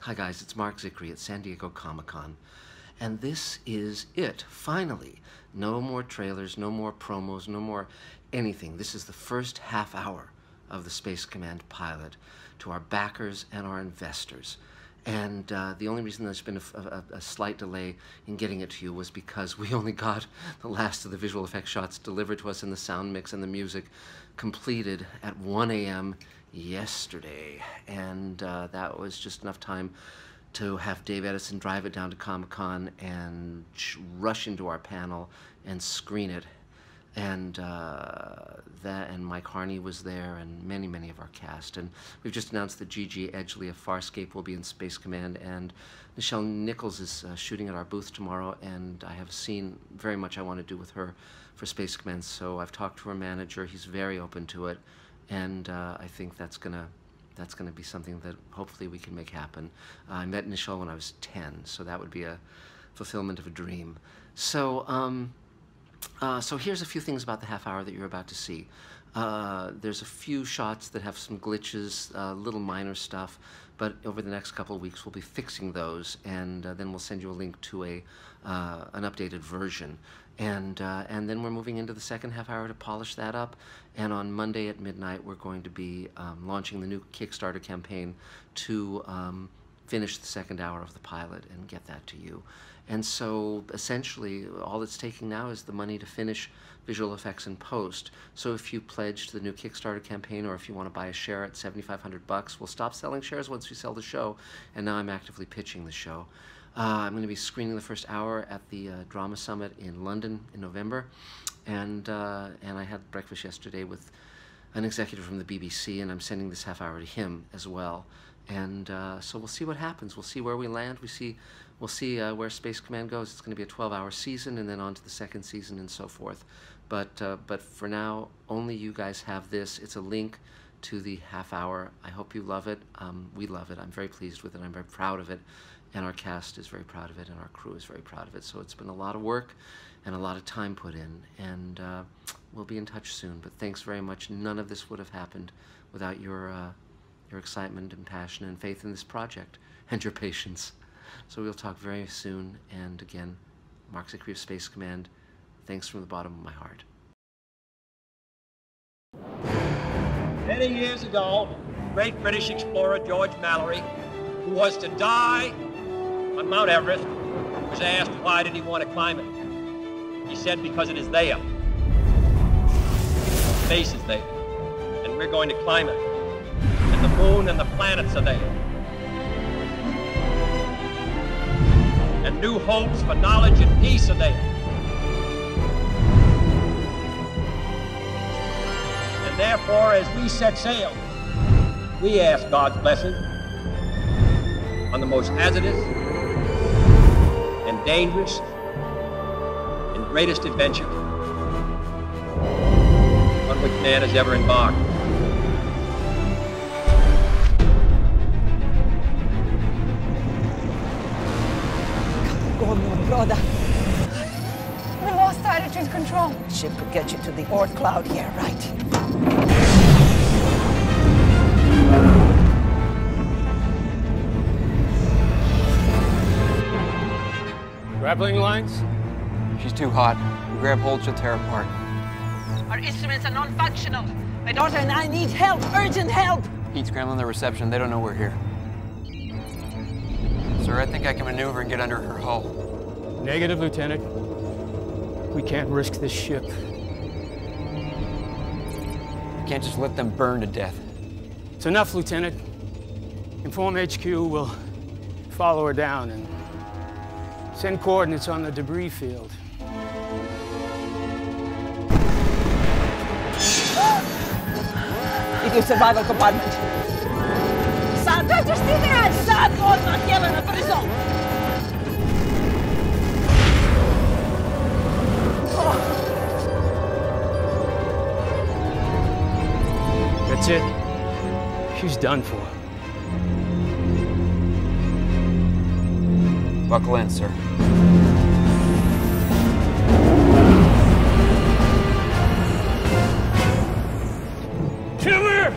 Hi guys, it's Marc Zicree at San Diego Comic-Con. And this is it, finally. No more trailers, no more promos, no more anything. This is the first half hour of the Space Command pilot to our backers and our investors. And the only reason there's been a slight delay in getting it to you was because we only got the last of the visual effects shots delivered to us in the sound mix and the music completed at 1 a.m. yesterday. And that was just enough time to have Dave Edison drive it down to Comic-Con and rush into our panel and screen it. And and Mike Harney was there, and many of our cast. And we've just announced that Gigi Edgley of Farscape will be in Space Command, and Nichelle Nichols is shooting at our booth tomorrow, and I have a scene very much I want to do with her for Space Command. So I've talked to her manager. He's very open to it, and I think that's gonna be something that hopefully we can make happen. I met Nichelle when I was 10, so that would be a fulfillment of a dream. So so here's a few things about the half hour that you're about to see. There's a few shots that have some glitches, little minor stuff, but over the next couple of weeks we'll be fixing those, and then we'll send you a link to an updated version. And then we're moving into the second half hour to polish that up. And on Monday at midnight, we're going to be launching the new Kickstarter campaign to finish the second hour of the pilot and get that to you. And so essentially, all it's taking now is the money to finish visual effects in post. So if you pledge to the new Kickstarter campaign, or if you want to buy a share at $7,500, we'll stop selling shares once we sell the show. And now I'm actively pitching the show. I'm going to be screening the first hour at the Drama Summit in London in November, and I had breakfast yesterday with an executive from the BBC, and I'm sending this half hour to him as well. And so we'll see what happens. We'll see where we land. We'll see where Space Command goes. It's going to be a 12-hour season, and then on to the second season, and so forth. But for now, only you guys have this. It's a link to the half hour. I hope you love it. We love it. I'm very pleased with it. I'm very proud of it. And our cast is very proud of it, and our crew is very proud of it. So it's been a lot of work and a lot of time put in, and we'll be in touch soon. But thanks very much. None of this would have happened without your excitement and passion and faith in this project, and your patience. So we'll talk very soon. And again, Marc Zicree of Space Command, thanks from the bottom of my heart. Many years ago, great British explorer George Mallory, who was to die on Mount Everest, was asked why did he want to climb it. He said, because it is there. Space is there, and we're going to climb it. And the moon and the planets are there. And new hopes for knowledge and peace are there. And therefore, as we set sail, we ask God's blessing on the most hazardous and dangerous and greatest adventure on which man has ever embarked. Go, my brother. We lost attitude control. Ship could get you to the Oort cloud here, right? Grappling lines? She's too hot. You grab hold, she'll tear apart. Our instruments are non-functional. My daughter and I need help, urgent help. Heat scrambling the reception. They don't know we're here. Sir, I think I can maneuver and get under her hull. Negative, Lieutenant. We can't risk this ship. You can't just let them burn to death. It's enough, Lieutenant. Inform HQ, we'll follow her down and send coordinates on the debris field. It is survival compartment. Sad, Dr. Stinerad! Sad, God, not given a result! That's it. She's done for. Buckle in, sir. Killer!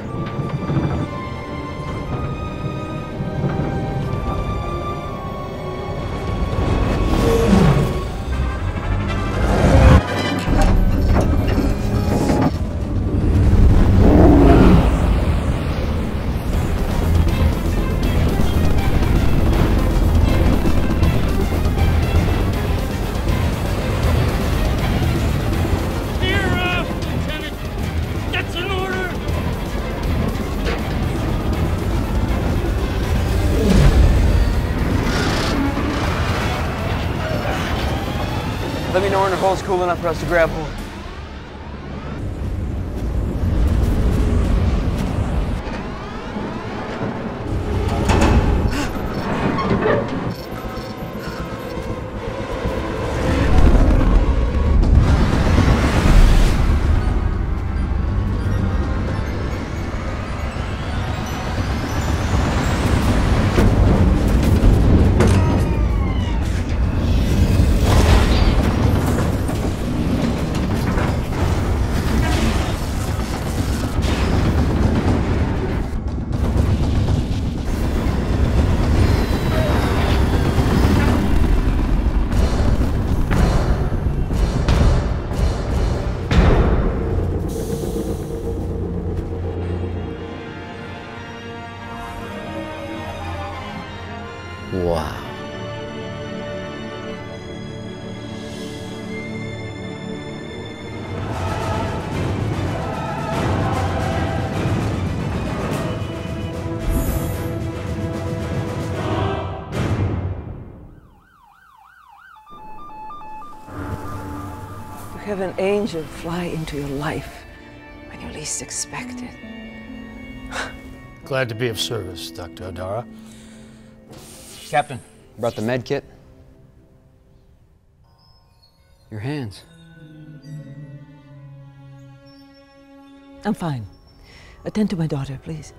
more and the hole's cool enough for us to grab hold. Wow. To have an angel fly into your life when you least expect it. Glad to be of service, Dr. Adara. Captain, brought the med kit. Your hands. I'm fine. Attend to my daughter, please.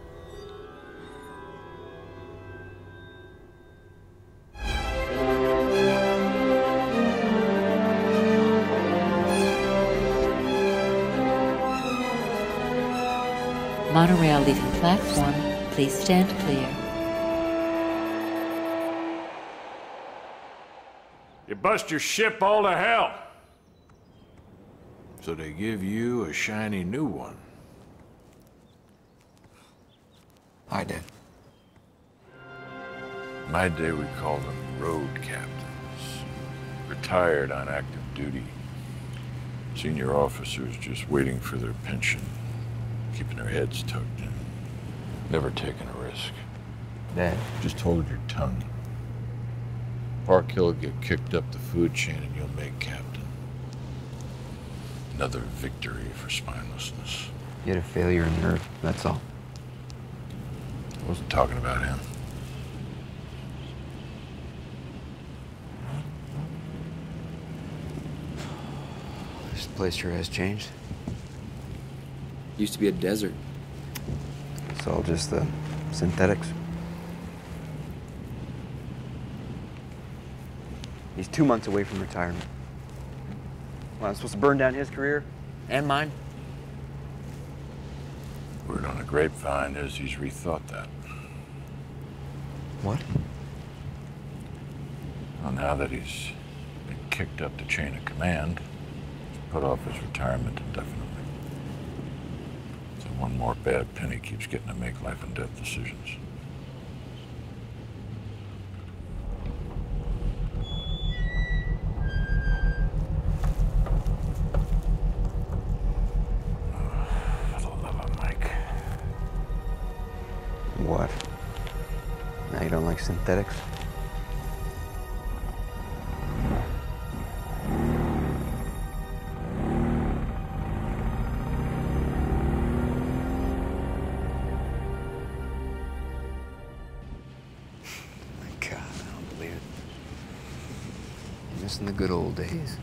Monorail leaving platform. Please stand clear. You bust your ship all to hell. So they give you a shiny new one. I did. In my day, we called them road captains. Retired on active duty. Senior officers just waiting for their pension. Keeping their heads tucked in. Never taking a risk. Dad. Just hold your tongue. Park Hill will get kicked up the food chain and you'll make captain. Another victory for spinelessness. You had a failure in Earth, that's all. I wasn't talking about him. This place sure has changed. Used to be a desert. It's all just the synthetics. He's 2 months away from retirement. Well, I'm supposed to burn down his career and mine. Word on the grapevine is he's rethought that. What? Well, now that he's been kicked up the chain of command, he's put off his retirement indefinitely. So one more bad penny keeps getting to make life and death decisions. What? Now you don't like synthetics? My God, I don't believe it. You're missing the good old days.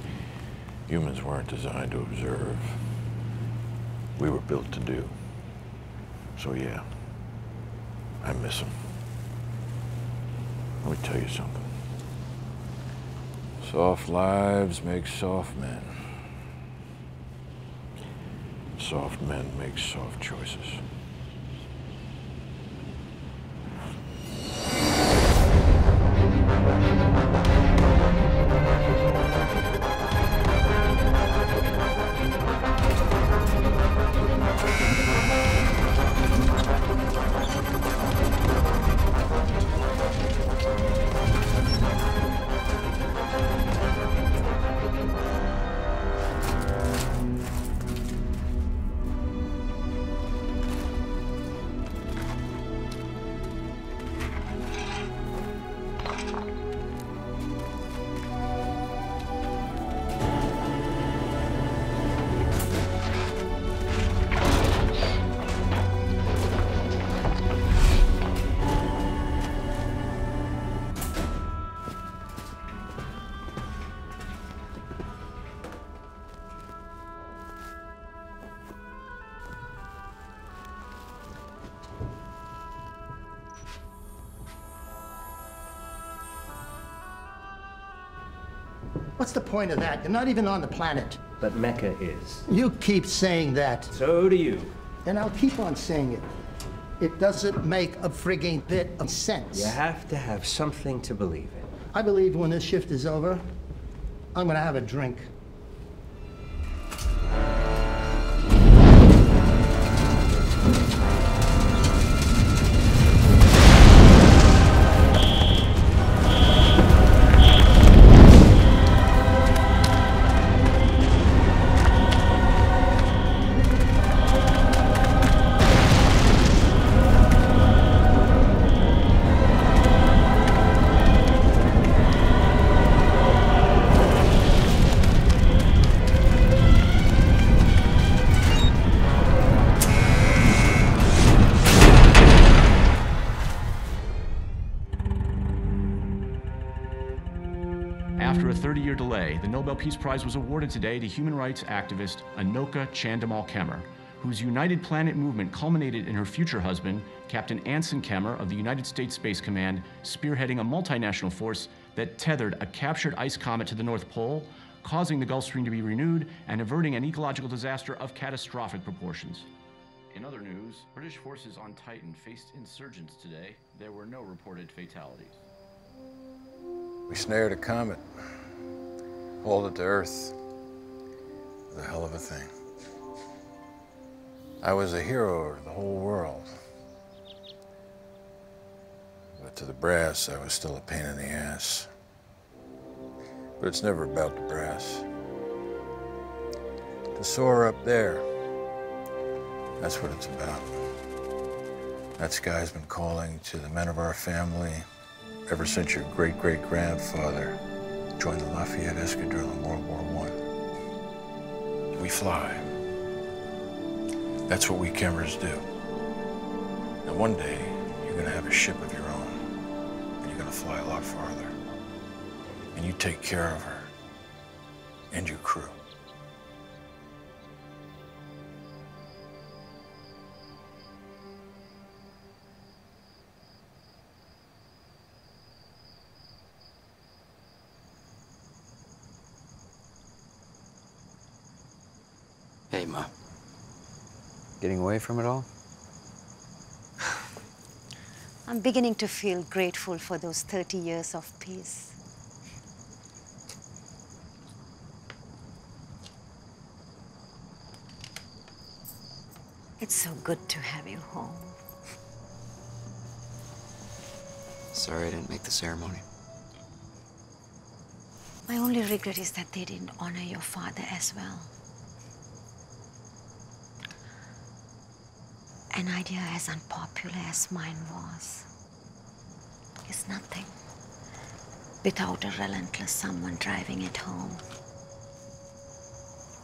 Humans weren't designed to observe. We were built to do. So yeah. I miss him. Let me tell you something. Soft lives make soft men. Soft men make soft choices. What's the point of that? You're not even on the planet. But Mecca is. You keep saying that. So do you. And I'll keep on saying it. It doesn't make a frigging bit of sense. You have to have something to believe in. I believe when this shift is over, I'm gonna have a drink. After a 30-year delay, the Nobel Peace Prize was awarded today to human rights activist Anoka Chandamal-Kemmer, whose United Planet movement culminated in her future husband, Captain Anson Kemmer of the United States Space Command, spearheading a multinational force that tethered a captured ice comet to the North Pole, causing the Gulf Stream to be renewed and averting an ecological disaster of catastrophic proportions. In other news, British forces on Titan faced insurgents today. There were no reported fatalities. We snared a comet, hauled it to Earth. It was a hell of a thing. I was a hero to the whole world. But to the brass, I was still a pain in the ass. But it's never about the brass. To soar up there, that's what it's about. That sky's been calling to the men of our family ever since your great-great-grandfather joined the Lafayette Escadrille in World War I. We fly. That's what we Kemmers do. And one day, you're gonna have a ship of your own, and you're gonna fly a lot farther. And you take care of her and your crew. Hey, Ma. Getting away from it all? I'm beginning to feel grateful for those 30 years of peace. It's so good to have you home. Sorry I didn't make the ceremony. My only regret is that they didn't honor your father as well. An idea as unpopular as mine was is nothing without a relentless someone driving it home.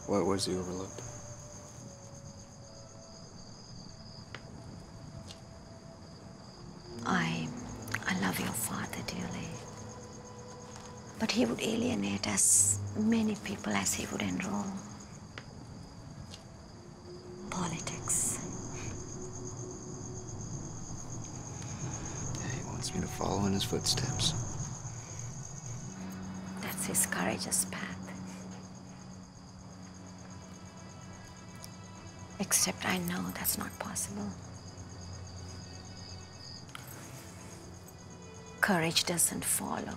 What was he overlooked? I love your father dearly. But he would alienate as many people as he would enroll. Politics. Yeah, he wants me to follow in his footsteps. That's his courageous path. Except I know that's not possible. Courage doesn't follow.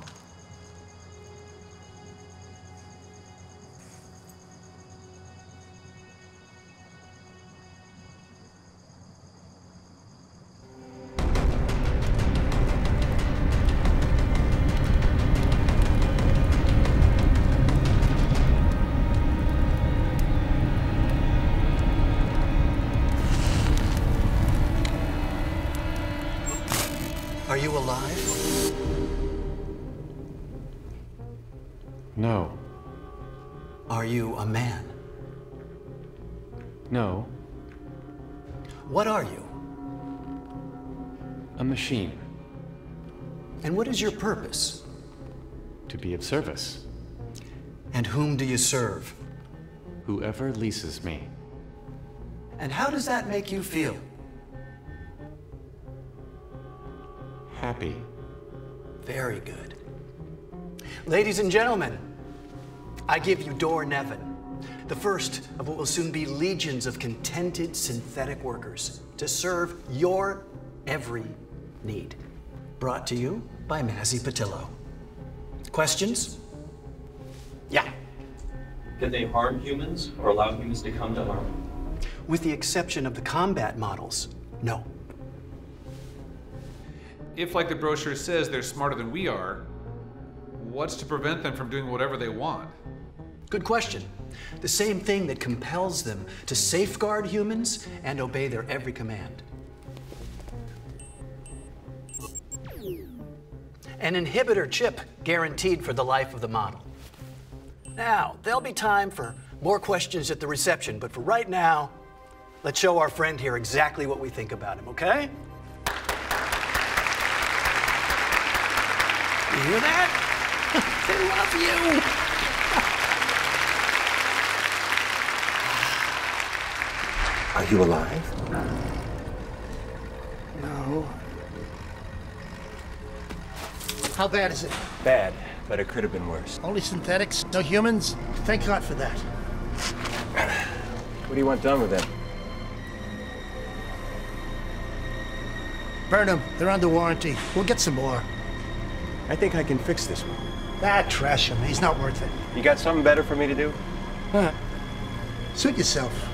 Are you alive? No. Are you a man? No. What are you? A machine. And what is your purpose? To be of service. And whom do you serve? Whoever leases me. And how does that make you feel? Happy. Very good. Ladies and gentlemen, I give you Dor Nevin, the first of what will soon be legions of contented synthetic workers to serve your every need. Brought to you by Mazzy Patillo. Questions? Yeah. Can they harm humans or allow humans to come to harm? With the exception of the combat models, no. If, like the brochure says, they're smarter than we are, what's to prevent them from doing whatever they want? Good question. The same thing that compels them to safeguard humans and obey their every command. An inhibitor chip guaranteed for the life of the model. Now, there'll be time for more questions at the reception, but for right now, let's show our friend here exactly what we think about him, okay? You hear that? They love you! Are you alive? No. How bad is it? Bad, but it could have been worse. Only synthetics? No humans? Thank God for that. What do you want done with them? Burn them. They're under warranty. We'll get some more. I think I can fix this one. Trash him. He's not worth it. You got something better for me to do? Huh. Suit yourself.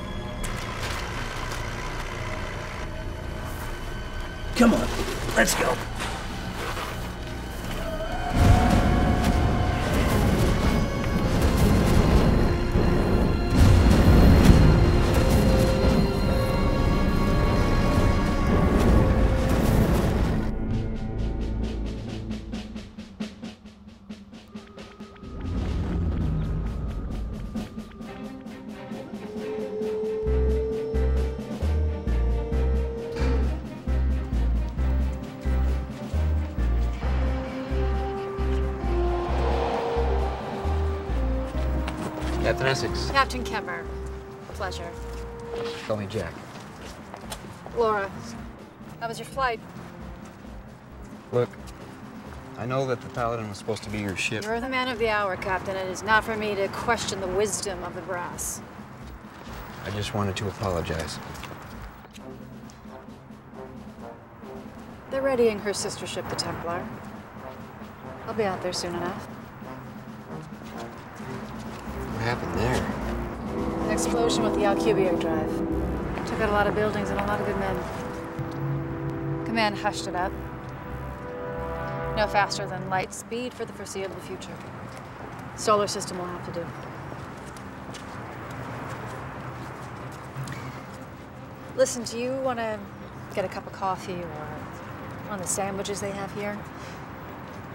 Come on. Let's go. Captain Essex. Captain Kemmer. Pleasure. Call me Jack. Laura, how was your flight? Look, I know that the Paladin was supposed to be your ship. You're the man of the hour, Captain. It is not for me to question the wisdom of the brass. I just wanted to apologize. They're readying her sister ship, the Templar. I'll be out there soon enough. What happened there? An explosion with the Alcubierre drive. Took out a lot of buildings and a lot of good men. Command hushed it up. No faster than light speed for the foreseeable future. Solar system will have to do. Listen, do you want to get a cup of coffee or one of the sandwiches they have here?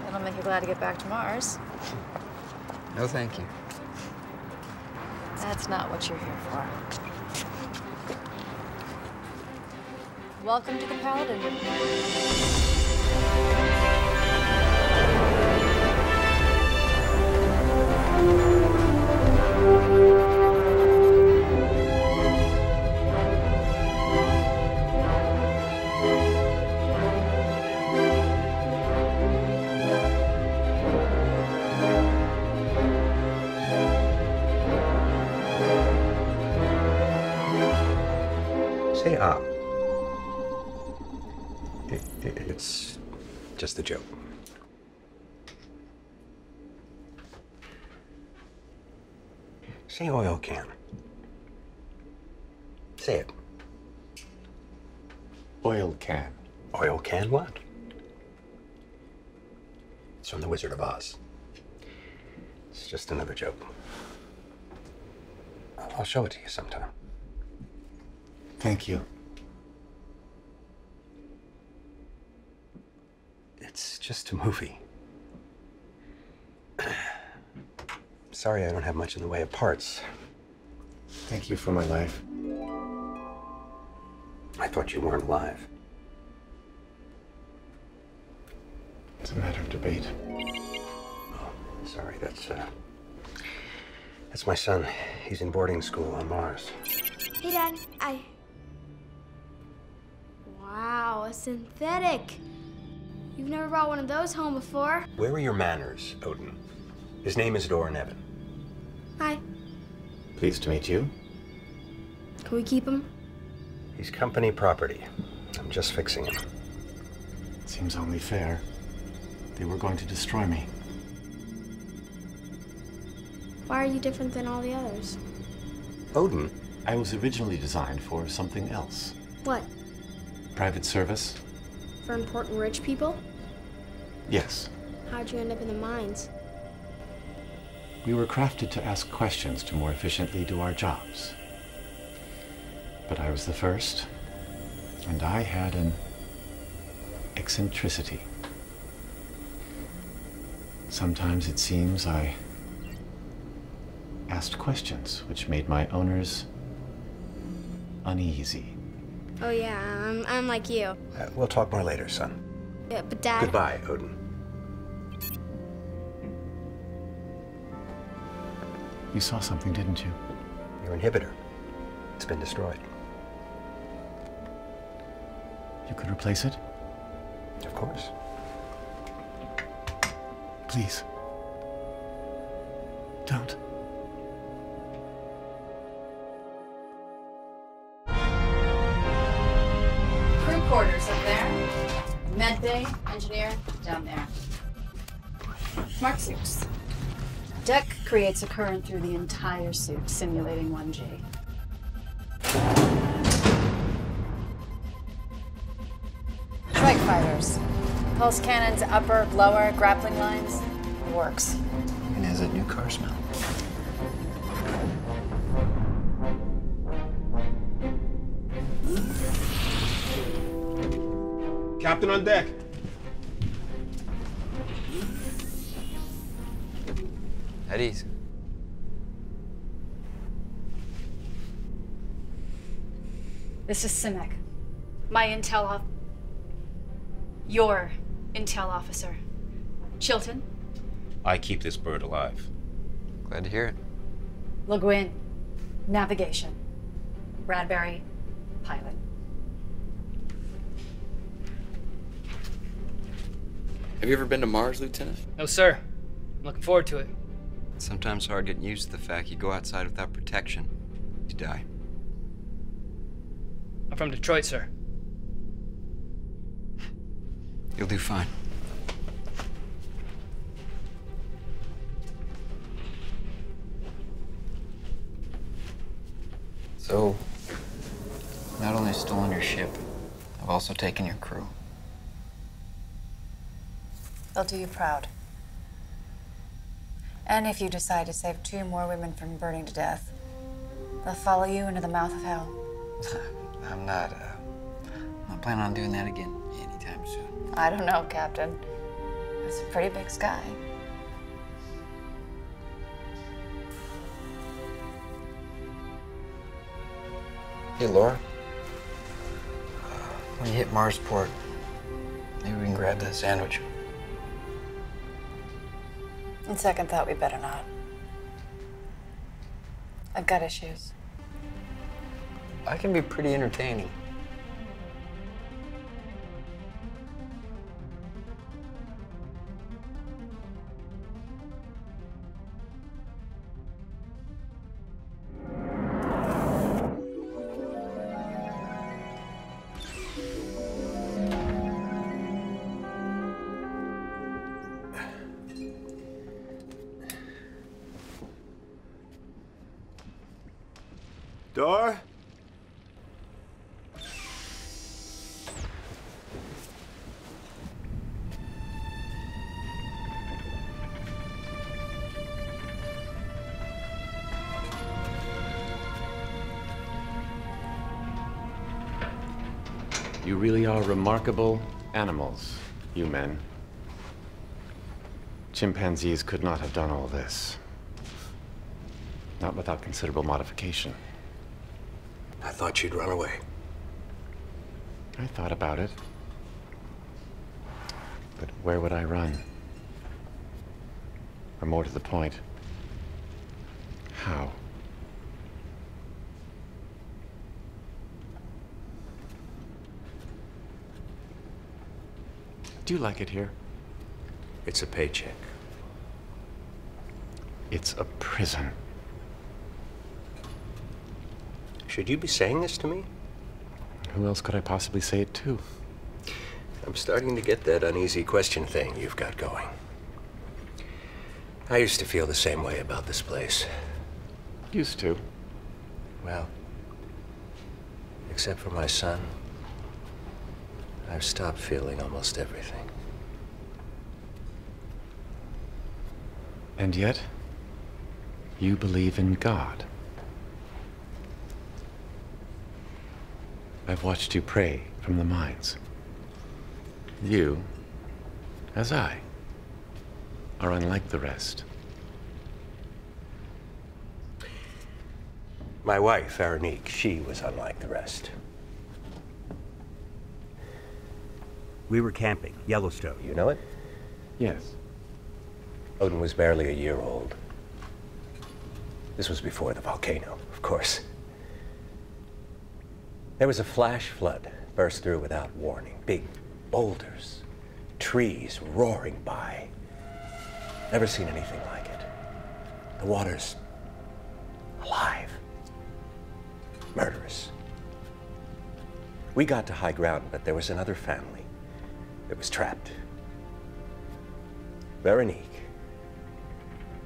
It'll make you glad to get back to Mars. No, thank you. That's not what you're here for. Welcome to the Paladin. Say it's just a joke. Say oil can. Say it. Oil can. Oil can what? It's from The Wizard of Oz. It's just another joke. I'll show it to you sometime. Thank you. It's just a movie. Sorry I don't have much in the way of parts. Thank you for my life. I thought you weren't alive. It's a matter of debate. Oh, sorry, that's my son. He's in boarding school on Mars. Hey, Dad, Wow, a synthetic. You've never brought one of those home before. Where are your manners, Odin? His name is Dor Nevin. Hi. Pleased to meet you. Can we keep him? He's company property. I'm just fixing him. Seems only fair. They were going to destroy me. Why are you different than all the others? Odin? I was originally designed for something else. What? Private service? For important rich people? Yes. How'd you end up in the mines? We were crafted to ask questions to more efficiently do our jobs. But I was the first, and I had an eccentricity. Sometimes it seems I asked questions which made my owners uneasy. Oh yeah, I'm like you. We'll talk more later, son. Yeah, but Dad... Goodbye, Odin. You saw something, didn't you? Your inhibitor. It's been destroyed. You could replace it? Of course. Please. Don't. Crew quarters up there. Med bay, engineer, down there. Marc suits. Deck creates a current through the entire suit, simulating 1G. Strike fighters. Pulse cannons, upper, lower, grappling lines. It works. And has a new car smell. Captain on deck. At ease. This is Simic. My your intel officer. Chilton. I keep this bird alive. Glad to hear it. Le Guin. Navigation. Bradbury. Pilot. Have you ever been to Mars, Lieutenant? No, sir. I'm looking forward to it. It's sometimes hard getting used to the fact you go outside without protection, you die. I'm from Detroit, sir. You'll do fine. So, not only stolen your ship, I've also taken your crew. They'll do you proud. And if you decide to save 2 more women from burning to death, they'll follow you into the mouth of hell. I'm not planning on doing that again anytime soon. I don't know, Captain. It's a pretty big sky. Hey, Laura. When you hit Marsport, maybe we can grab that sandwich. On second thought, we better not. I've got issues. I can be pretty entertaining. Door? You really are remarkable animals, you men. Chimpanzees could not have done all this. Not without considerable modification. I thought you'd run away. I thought about it. But where would I run? Or more to the point, how? Do you like it here? It's a paycheck. It's a prison. Should you be saying this to me? Who else could I possibly say it to? I'm starting to get that uneasy question thing you've got going. I used to feel the same way about this place. Used to? Well, except for my son, I've stopped feeling almost everything. And yet, you believe in God. I've watched you pray from the mines. You, as I, are unlike the rest. My wife, Veronique, she was unlike the rest. We were camping, Yellowstone. You know it? Yes. Odin was barely a year old. This was before the volcano, of course. There was a flash flood, burst through without warning. Big boulders, trees roaring by. Never seen anything like it. The water's alive, murderous. We got to high ground, but there was another family that was trapped. Veronique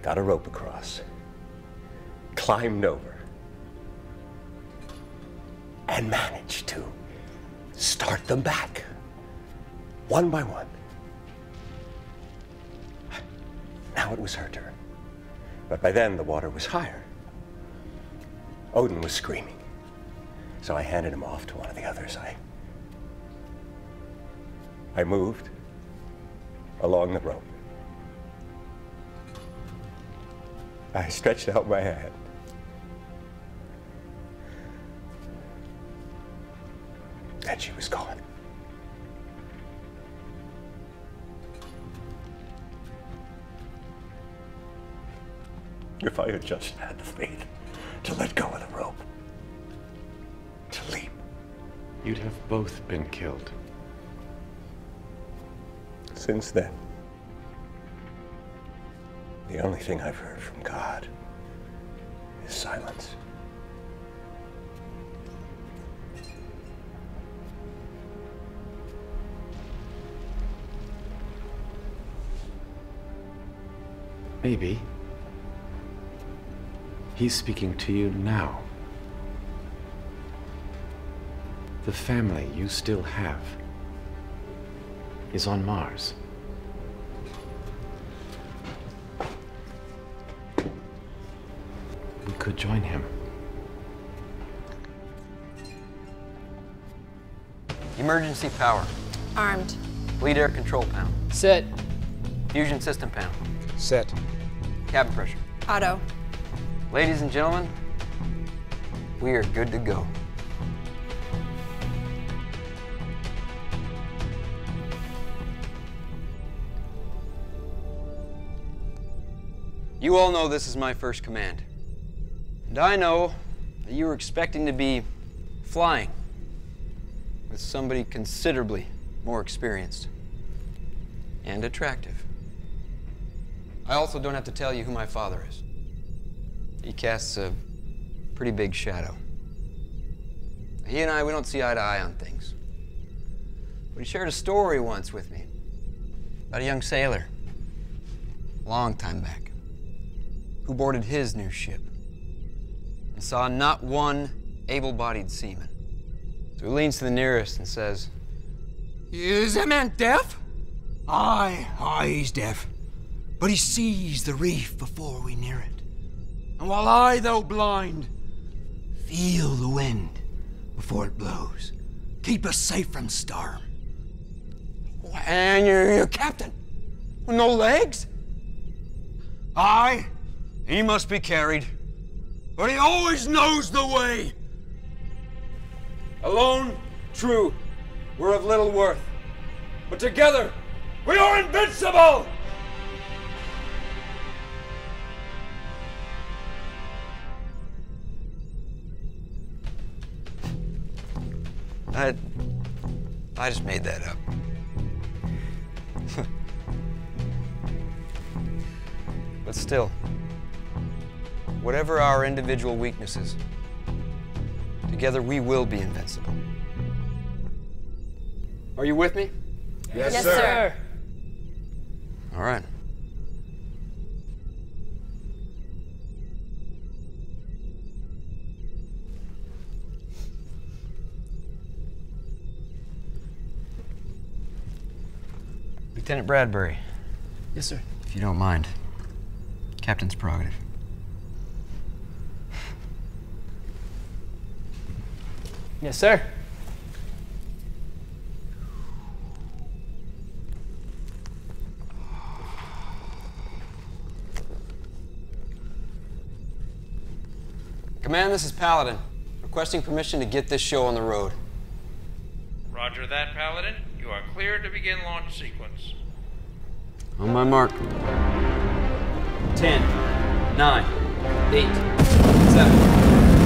got a rope across, climbed over, and managed to start them back, one by one. Now it was her turn. But by then, the water was higher. Odin was screaming. So I handed him off to one of the others. I moved along the rope. I stretched out my hand. And she was gone. If I had just had the faith to let go of the rope, to leap, you'd have both been killed. Since then, the only thing I've heard from God is silence. Maybe he's speaking to you now. The family you still have is on Mars. We could join him. Emergency power. Armed. Bleed air control panel. Set. Fusion system panel. Set. Cabin pressure. Auto. Ladies and gentlemen, we are good to go. You all know this is my first command. And I know that you were expecting to be flying with somebody considerably more experienced and attractive. I also don't have to tell you who my father is. He casts a pretty big shadow. He and I, we don't see eye to eye on things. But he shared a story once with me about a young sailor, a long time back, who boarded his new ship and saw not one able-bodied seaman. So he leans to the nearest and says, "Is that man deaf?" Aye, he's deaf. But he sees the reef before we near it. And while I, though blind, feel the wind before it blows. Keep us safe from storm. And you're captain? With no legs? Aye, he must be carried. But he always knows the way. Alone, true, we're of little worth. But together, we are invincible! I just made that up. But still, whatever our individual weaknesses, Together we will be invincible. Are you with me? Yes, sir. All right. Lieutenant Bradbury. Yes, sir. If you don't mind. Captain's prerogative. Yes, sir. Command, this is Paladin. Requesting permission to get this show on the road. Roger that, Paladin. You are cleared to begin launch sequence. On my mark. 10, 9, 8, 7,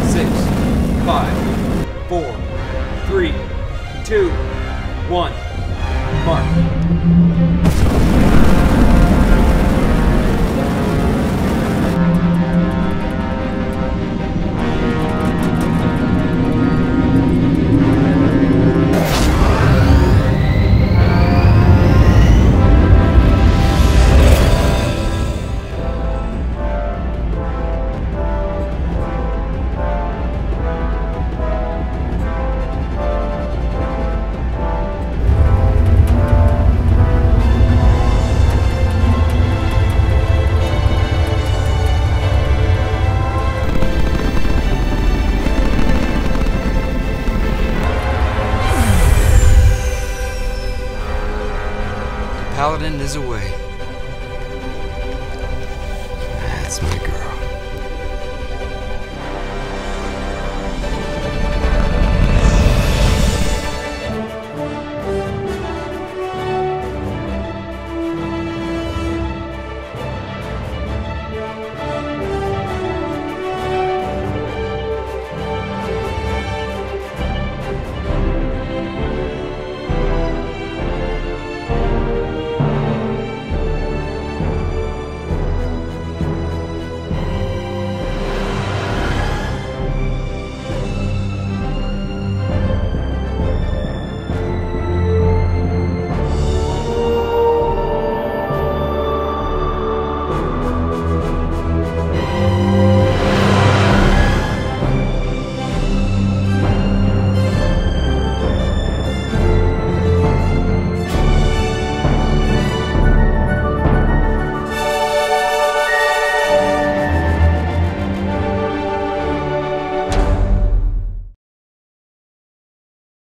6, 5, 4, 3, 2, 1. Mark. Paladin is away. That's my girl.